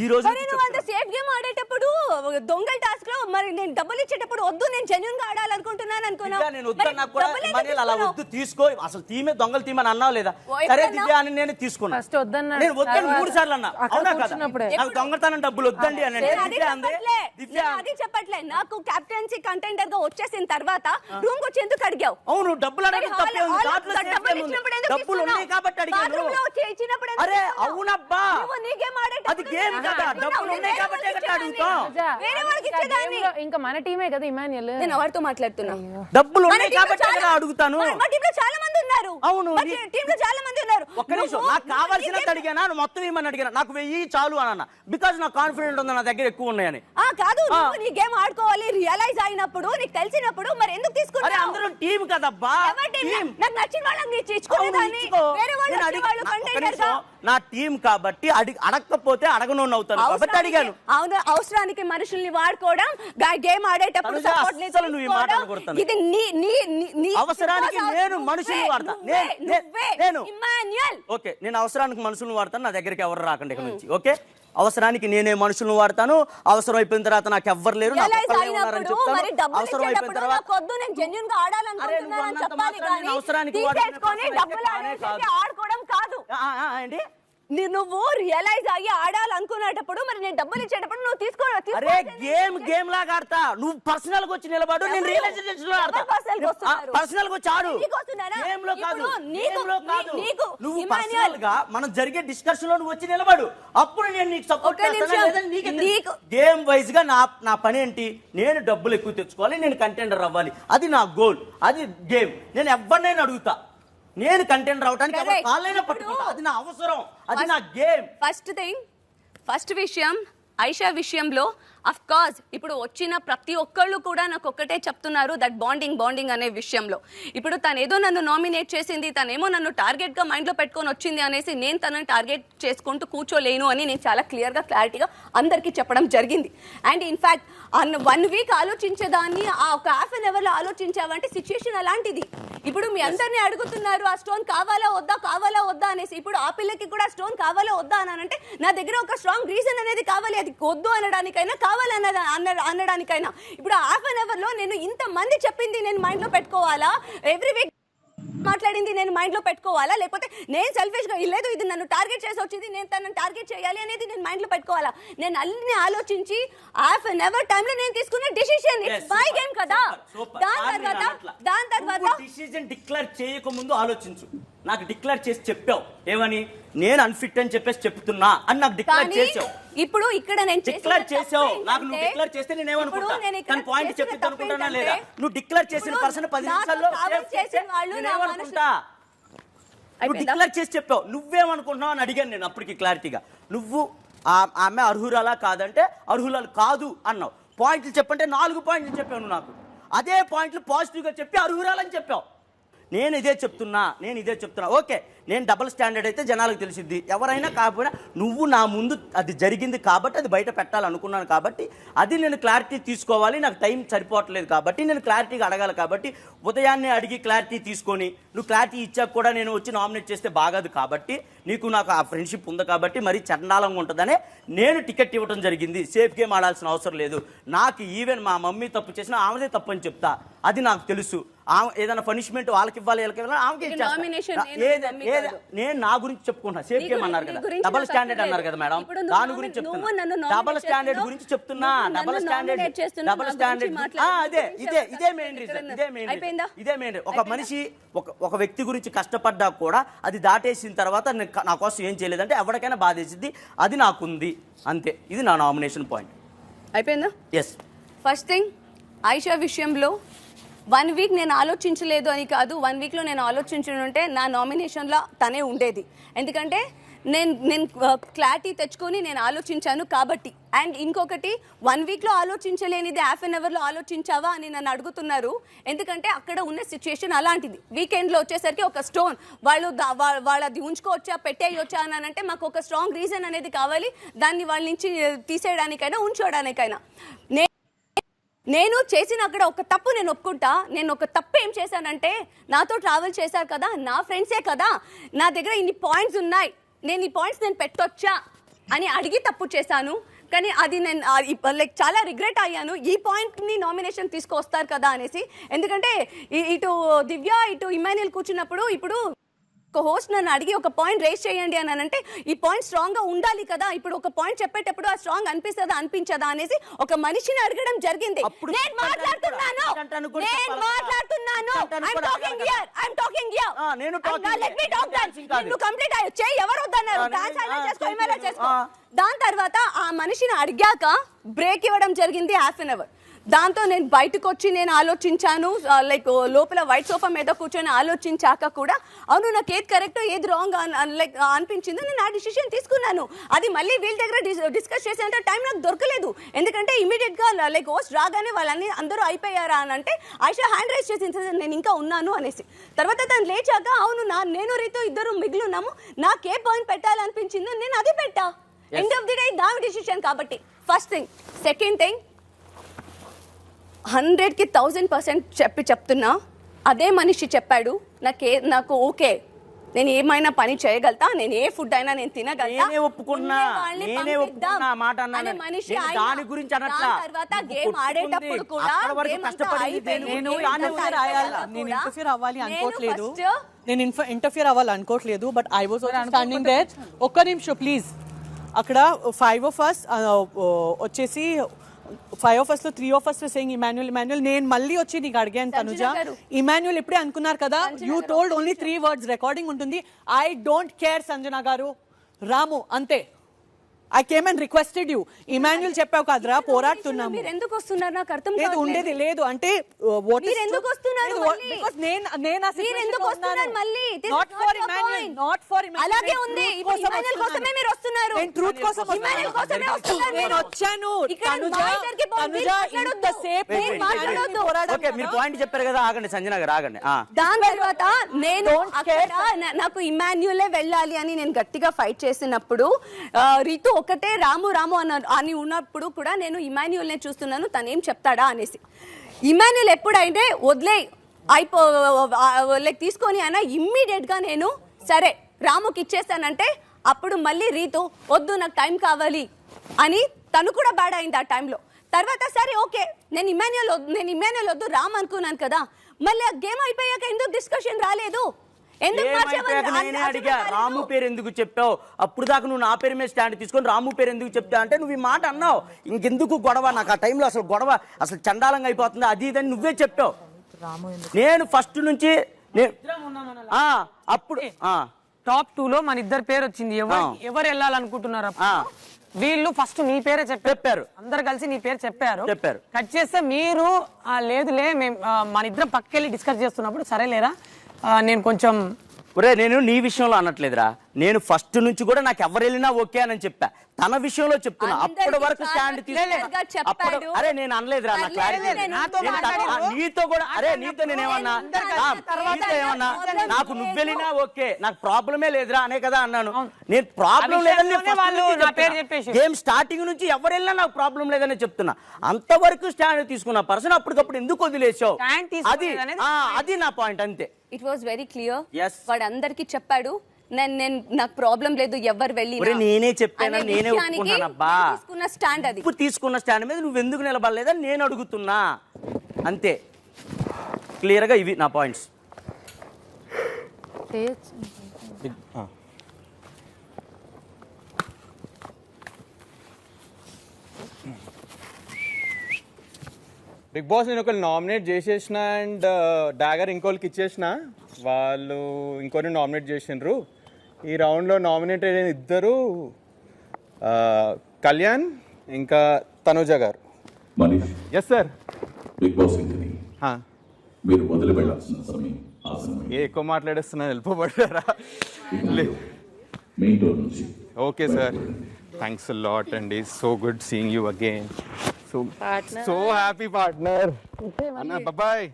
ఈ రోజు safe game ఆడేటప్పుడు దొంగల టాస్క్ లో మరి నేను డబ్బులు ఇచ్చేటప్పుడు వద్దు నేను జెన్యూన్ గా ఆడాలనుకుంటున్నాను అనుకున్నా. నేను వద్దన్నా కూడా అలా వద్దు తీసుకో అసలు తీమే దొంగల తీమ అని అన్నావు లేదా? సరే దివ్య అని నేను తీసుకున్నా. నేను వద్దని 3 సార్లు అన్నా. అవునా కదా? నాకు దొంగతనం డబ్బులు వద్దండి అని అది చెప్పట్లే. నాకు కెప్టెన్సీ కంటెండర్ గా వచ్చేసిన తర్వాత రూమ్ వచ్చి ఎందుకు అడిగావు? అవును డబ్బులు అడగడం తప్పే ఉంది. డబ్బులు ఉన్నాయి కాబట్టి అడిగాను. అరే అవునబ్బా అది గేమ్ కదా, డబ్బులు ఉన్నాయి కాబట్టి అడుగుతాం. ఇంకా మన టీమే కదా ఇమాన్యుయల్. నేను ఎవరితో మాట్లాడుతున్నా? డబ్బులు ఉన్నాయి కాబట్టి అడుగుతాను. మా టీంలో చాలా మంది ఉన్నారు. అవును టీంలో చాలా మంది ఉన్నారు. ఒక్క నిమిషం, నాకు కావాల్సినంత అడిగానా మొత్తం ఏమని అడిగానా? నాకు 1000 చాలు అన్న, బికాజ్ నాకు కాన్ఫిడెంట్ ఉంది నా దగ్గర ఎక్కువ ఉన్నాయని. కాదు నీ గేమ్ ఆడుకోవాలి రియలైజ్ అయినప్పుడు నీకు తెలిసినప్పుడు మరి ఎందుకు తీసుకున్నావు? అందరూ టీం కదబ్బా. నాకు నచ్చిన వాళ్ళని ఇచ్చుకునేదాన్ని. వేరే వాళ్ళు కంటెండర్ గా నా టీం కాబట్టి అడగకపోతే అడగనోని అవుతాను కాబట్టి అడిగాను. అవును అవసరానికి మనుషుల్ని వాడుకోవడం గేమ్ ఆడేటప్పుడు ఇది అవసరానికి నేను మనుషుల్ని వాడతా. నేను ఓకే నేను అవసరానికి మనుషుల్ని వాడతాను. నా దగ్గరికి ఎవరు రాకండి ఇక్కడ నుంచి. ఓకే అవసరానికి నేనే మనుషులను వాడతాను. అవసరం అయిపోయిన తర్వాత నాకు ఎవ్వరు లేరు. అవసరం అయిపోయిన తర్వాత అవసరానికి ఆడుకోవడం కాదు. నువ్వు రియలైజ్ అయ్యి ఆడాలనుకునేటప్పుడు మరి నేను డబ్బులు ఇచ్చేటప్పుడు నువ్వు తీసుకోవాలి. అరే గేమ్ లాగా ఆడతా. నువ్వు పర్సనల్ గా వచ్చి నిలబడు, నేను రియలైజేషన్ లో ఆడతా. పర్సనల్ గా వచ్చి ఆడు. గేమ్ లో కాదు. నువ్వు పర్సనల్ గా మనం జరిగే డిస్కషన్ లో నువ్వు వచ్చి నిలబడు. అప్పుడు నేను నీకు సపోర్ట్ చేస్తాను. గేమ్ వైజ్ గా నా పని ఏంటి? నేను డబ్బులు ఎక్కువ తెచ్చుకోవాలి, నేను కంటెండర్ అవ్వాలి. అది నా గోల్. అది గేమ్. నేను ఎవరినైనా అడుగుతా. నేను కంటెంట్ రావడానికి కాళ్ళైనా పట్టుకుంటా. అది నా అవసరం, అది నా గేమ్. ఫస్ట్ విషయం ఐషా విషయంలో అఫ్ కోర్స్ ఇప్పుడు వచ్చిన ప్రతి ఒక్కళ్ళు కూడా నాకు ఒక్కటే చెప్తున్నారు దట్ బాండింగ్ అనే విషయంలో. ఇప్పుడు తనేదో నన్ను నామినేట్ చేసింది, తనేమో నన్ను టార్గెట్ గా మైండ్ లో పెట్టుకొని వచ్చింది అనేసి నేను తనని టార్గెట్ చేసుకుంటూ కూర్చోలేను అని నేను చాలా క్లారిటీగా అందరికీ చెప్పడం జరిగింది. అండ్ ఇన్ఫాక్ట్ 1 వీక్ ఆలోచించేదాన్ని ఒక హాఫ్ అన్ అవర్ లో ఆలోచించావంటే సిచ్యుయేషన్ అలాంటిది. ఇప్పుడు మీ అందరినీ అడుగుతున్నారు ఆ స్టోన్ కావాలా వద్దా అనేసి. ఇప్పుడు ఆ పిల్లకి కూడా స్టోన్ కావాలా వద్దా అని అంటే నా దగ్గర ఒక స్ట్రాంగ్ రీజన్ అనేది కావాలి. అది వద్దు అనడానికైనా అనడానికైనా ఇప్పుడు హాఫ్ అన్ అవర్ లో నేను ఇంత మంది చెప్పింది నేను మైండ్ లో పెట్టుకోవాలా? ఎవ్రీ వీక్ మాట్లాడింది నేను మైండ్ లో పెట్టుకోవాలా? లేకపోతే నేను సెల్ఫిష్ గా లేదు ఇది నన్ను టార్గెట్ చేసి వచ్చింది నేను తనని టార్గెట్ చేయాలి అనేది నేను మైండ్ లో పెట్టుకోవాలా? నేను అన్ని ఆలోచించి హాఫ్ అన్ అవర్ టైం లో నేను తీసుకున్న డిసిషన్ మై గేమ్ కదా. దాని తర్వాత డిసిషన్ డిక్లేర్ చేయక ముందు ఆలోచించు. నాకు డిక్లేర్ చేసి చెప్పావు ఏమని? నేను అన్ఫిట్ అని చెప్పేసి చెప్తున్నా అని నాకు డిక్లేర్ చేసావు. ఇప్పుడు ఇక్కడ నేను డిక్లేర్ చేసావు. నాకు నువ్వు డిక్లేర్ చేస్తే నేనేమనుకుంటా తన పాయింట్ చెప్పింది అనుకుంటానా లేదా? నువ్వు డిక్లేర్ చేసిన పర్సన్ 10 నిమిషాల్లో నేనేమనుకుంటా? నువ్వు డిక్లేర్ చేసి చెప్పావు. నువ్వేమనుకుంటున్నావు అని అడిగాను నేను అప్పటికి క్లారిటీగా. నువ్వు ఆమె అర్హురాలా కాదంటే అర్హురాలు కాదు అన్నావు. పాయింట్లు చెప్పంటే 4 పాయింట్లు చెప్పావు నాకు. అదే పాయింట్లు పాజిటివ్ గా చెప్పి అర్హురాలని చెప్పావు. నేను ఇదే చెప్తున్నా. ఓకే నేను డబుల్ స్టాండర్డ్ అయితే జనాలకు తెలిసిద్ది. ఎవరైనా కాకపోయినా నువ్వు నా ముందు అది జరిగింది కాబట్టి అది బయట పెట్టాలనుకున్నాను కాబట్టి అది నేను క్లారిటీ తీసుకోవాలి. నాకు టైం సరిపోవట్లేదు కాబట్టి నేను క్లారిటీగా అడగాలి. కాబట్టి ఉదయాన్నే అడిగి క్లారిటీ తీసుకొని నువ్వు క్లారిటీ ఇచ్చాక కూడా నేను వచ్చి నామినేట్ చేస్తే బాగదు. కాబట్టి నాకు ఆ ఫ్రెండ్షిప్ ఉంది కాబట్టి మరీ చండాలంగా ఉంటుందనే నేను టికెట్ ఇవ్వడం జరిగింది. సేఫ్ గేమ్ ఆడాల్సిన అవసరం లేదు. నాకు ఈవెన్ మా మమ్మీ తప్పు చేసినా ఆమెదే తప్పు అని చెప్తా. అది నాకు తెలుసు. ఏదైనా పనిష్మెంట్ వాళ్ళకి ఇవ్వాలి ఆమెకి నేను నా గురించి చెప్పుకుంటా. సేఫ్ గేమ్ అన్నారు కదా, డబుల్ స్టాండర్డ్ అన్నారు కదా మేడం, దాని గురించి చెప్తున్నా. డబుల్ స్టాండర్డ్ గురించి చెప్తున్నా. డబుల్ స్టాండర్డ్ ఇదే మెయిన్ రీజన్. ఒక మనిషి ఒక వ్యక్తి గురించి కష్టపడ్డా కూడా అది దాటేసిన తర్వాత నా కోసం ఏం చేయలేదంటే ఎవరికైనా బాధేసింది. అది నాకుంది అంతే. ఇది నా నామినేషన్ పాయింట్. అయిపోయిందా? ఎస్. ఫస్ట్ థింగ్ ఐషా విషయంలో 1 వీక్ నేను ఆలోచించలేదు అని కాదు. 1 వీక్లో నేను ఆలోచించుంటే నా నామినేషన్లో తనే ఉండేది. ఎందుకంటే నేను క్లారిటీ తెచ్చుకొని నేను ఆలోచించాను కాబట్టి. అండ్ ఇంకొకటి 1 వీక్లో ఆలోచించలేనిది హాఫ్ అన్ అవర్లో ఆలోచించావా అని నన్ను అడుగుతున్నారు. ఎందుకంటే అక్కడ ఉన్న సిచ్యుయేషన్ అలాంటిది. వీకెండ్లో వచ్చేసరికి ఒక స్టోన్ వాళ్ళది ఉంచుకోవచ్చా పెట్టేయొచ్చా అని అంటే మాకు ఒక స్ట్రాంగ్ రీజన్ అనేది కావాలి. దాన్ని వాళ్ళ నుంచి తీసేయడానికైనా ఉంచుకోవడానికైనా. నేను చేసిన అక్కడ ఒక తప్పు నేను ఒప్పుకుంటా. నేను ఒక తప్పు ఏం చేశానంటే నాతో ట్రావెల్ చేశారు కదా, నా ఫ్రెండ్సే కదా, నా దగ్గర ఇన్ని పాయింట్స్ ఉన్నాయి, నేను ఈ పాయింట్స్ నేను పెట్టొచ్చా అని అడిగి తప్పు చేశాను. కానీ అది నేను లైక్ చాలా రిగ్రెట్ అయ్యాను ఈ పాయింట్ని నామినేషన్ తీసుకొస్తారు కదా అనేసి. ఎందుకంటే ఇటు దివ్య ఇటు ఇమాన్యుయల్ కూర్చున్నప్పుడు ఇప్పుడు ఒక హోస్ట్ నన్ను అడిగి ఒక పాయింట్ రేస్ చేయండి అని అంటే ఈ పాయింట్ స్ట్రాంగ్ గా ఉండాలి కదా. ఇప్పుడు ఒక పాయింట్ చెప్పేటప్పుడు ఆ స్ట్రాంగ్ అనిపిస్తుందా అనిపించదా అనేసి ఒక మనిషిని అడగడం జరిగింది. నేను మాట్లాడుతున్నాను. ఎవరు వద్దన్నారు? దాని తర్వాత ఆ మనిషిని అడిగాక బ్రేక్ ఇవ్వడం జరిగింది హాఫ్ అన్ అవర్. దాంతో నేను బయటకు వచ్చి నేను ఆలోచించాను. లైక్ లోపల వైట్ సోఫా మీద కూర్చొని ఆలోచించాక కూడా అవును నాకు ఏది కరెక్ట్ ఏది రాంగ్ లైక్ అనిపించిందో నేను ఆ డిసిషన్ తీసుకున్నాను. అది మళ్ళీ వీళ్ళ దగ్గర డిస్కస్ చేసేంత టైం నాకు దొరకలేదు. ఎందుకంటే ఇమీడియట్ గా లైక్ హోస్ట్ రాగానే వాళ్ళని అందరూ అయిపోయారా అని అంటే ఆయిషా హ్యాండ్ రైజ్ చేసింది నేను ఇంకా ఉన్నాను అనేసి. తర్వాత తను లేచాక అవును నేను రీతు ఇద్దరు మిగిలిన్నాము నాకే పాయింట్ పెట్టాలనిపించిందో నేను అది పెట్టా. ఎండ్ ఆఫ్ ది డే నా డిసిషన్ కాబట్టి ఫస్ట్ థింగ్. సెకండ్ థింగ్ 100కి 1000% చెప్తున్నా అదే మనిషి చెప్పాడు నాకు ఓకే నేను ఏమైనా పని చేయగలుగుతా నేను ఏ ఫుడ్ అయినా నేను తినగలుగుతా దాని గురించి తర్వాత గేమ్ ఆడేటప్పుడు కూడా నేను ఇంటర్ఫియర్ అవ్వాలి అనుకోవట్లేదు. But I was standing there. ఒక్క నిమిషం ప్లీజ్. అక్కడ 5 of us వచ్చేసి 5 of us లో 3 of us were saying Emmanuel. నేను మళ్ళీ వచ్చి నీకు అడిగాను తనుజ ఇమాన్యుయల్ ఇప్పుడే అనుకున్నారు కదా you told only 3 words. Recording ఉంటుంది. ఐ డోంట్ కేర్ సంజన గారు రాము అంతే. I came and requested you. Emmanuel చెప్పావు కదరా పోరాడుతున్నాము. మీరు ఎందుకు వస్తున్నారు నాకు అర్థం లేదు ఉండేది లేదు అంటే మీరు ఎందుకు వస్తున్నారు బికాజ్ నేను ఆ మీరు ఎందుకు వస్తున్నారు మళ్ళీ నాట్ ఫర్ ఇమాన్యుయల్ అలాగే ఉంది. ఇమాన్యుయల్ కోసమే మీరు వస్తున్నారు. నేను ట్రూత్ కోసం ఇమాన్యుయల్ కోసమే వస్తున్నారు. నేను వచ్చాను. ఓకే మీరు పాయింట్ చెప్పారు కదా ఆగండి సంజన గారు ఆగండి. దాని తర్వాత నేను నాకు ఇమాన్యుయలే వెళ్ళాలి అని నేను గట్టిగా ఫైట్ చేసినప్పుడు రీతు ఒకటే రాము అని ఉన్నప్పుడు కూడా నేను ఇమాన్యుయల్నే చూస్తున్నాను తనేం చెప్తాడా అనేసి. ఇమాన్యుయల్ ఎప్పుడైతే వదిలే లైక్ తీసుకొని అయినా ఇమ్మీడియట్ గా నేను సరే రాముకి ఇచ్చేస్తానంటే అప్పుడు మళ్ళీ రీతు వద్దు నాకు టైం కావాలి అని తను కూడా బ్యాడ్ అయింది ఆ టైంలో. తర్వాత సరే ఓకే నేను ఇమాన్యుయల్ వద్దు రామ్ అనుకున్నాను కదా. మళ్ళీ ఆ గేమ్ అయిపోయాక ఎందుకు డిస్కషన్ రాలేదు? నేనే అడిగా రాము పేరు ఎందుకు చెప్పావు అప్పుడు దాకా నువ్వు నా పేరు మీద స్టాండ్ తీసుకొని రాము పేరు ఎందుకు చెప్తావు అంటే నువ్వు ఈ మాట అన్నావు. ఇంకెందుకు గొడవ నాకు ఆ టైంలో అసలు గొడవ అసలు చండాలంగా అయిపోతుంది అది ఇదని నువ్వే చెప్పావు. నేను ఫస్ట్ నుంచి అప్పుడు టాప్ 2 లో మన ఇద్దరు పేరు వచ్చింది. ఎవరు వెళ్ళాలనుకుంటున్నారు? వీళ్ళు ఫస్ట్ నీ పేరే చెప్పారు. అందరు కలిసి నీ పేరు చెప్పారు. కట్ చేస్తే మీరు లేదులే మేము మన ఇద్దరం పక్కెళ్ళి డిస్కస్ చేస్తున్నప్పుడు సరేలేరా నేను కొంచెం నేను నీ విషయంలో అనట్లేదురా. నేను ఫస్ట్ నుంచి కూడా నాకు ఎవరు వెళ్ళినా ఓకే అని చెప్పా. తన విషయంలో చెప్తున్నా అప్పటి వరకు స్టాండ్ తీసుకో. అరే నేను అనలేదురా నా క్లారిటీ నీతో కూడా. అరే నీతో నేనేమన్నా ఏమన్నా నాకు నువ్వు వెళ్ళినా ఓకే నాకు ప్రాబ్లమే లేదురా అనే కదా అన్నాను. నేను ప్రాబ్లం లేదని గేమ్ స్టార్టింగ్ నుంచి ఎవరు వెళ్ళినా నాకు ప్రాబ్లం లేదని చెప్తున్నా. అంతవరకు స్టాండ్ తీసుకున్న పర్సన్ అప్పటికప్పుడు ఎందుకు వదిలేసావు అది నా పాయింట్ అంతే. It was very clear. వాడు అందరికి చెప్పాడు నాకు ప్రాబ్లం లేదు ఎవరు వెళ్ళి నేనే చెప్పాను నేనే ఒప్పుకున్నానబ్బా. తీసుకున్న స్టాండ్ మీద నువ్వు ఎందుకు నిలబడలేదని నేను అడుగుతున్నా అంతే. క్లియర్ గా ఇవి నా పాయింట్స్. బిగ్ బాస్ నేను ఒకరు నామినేట్ చేసేసిన అండ్ డాగర్ ఇంకోళ్ళకి ఇచ్చేసిన వాళ్ళు ఇంకొన్ని నామినేట్ చేసిండ్రు. ఈ రౌండ్లో నామినేట్ అయిన ఇద్దరు కళ్యాణ్ ఇంకా తనుజ గారు. Manish yes sir. Big boss ఇంటిని మీరు వదిలి వెళ్ళాల్సిన సమయం ఎక్కువ మాట్లాడేస్తున్నా వెళ్ళిపోబడ్డారా? మెయిన్ డోర్ నుంచి. Okay sir thanks a lot అండి. So good seeing you again. So happy partner. Anna, bye bye.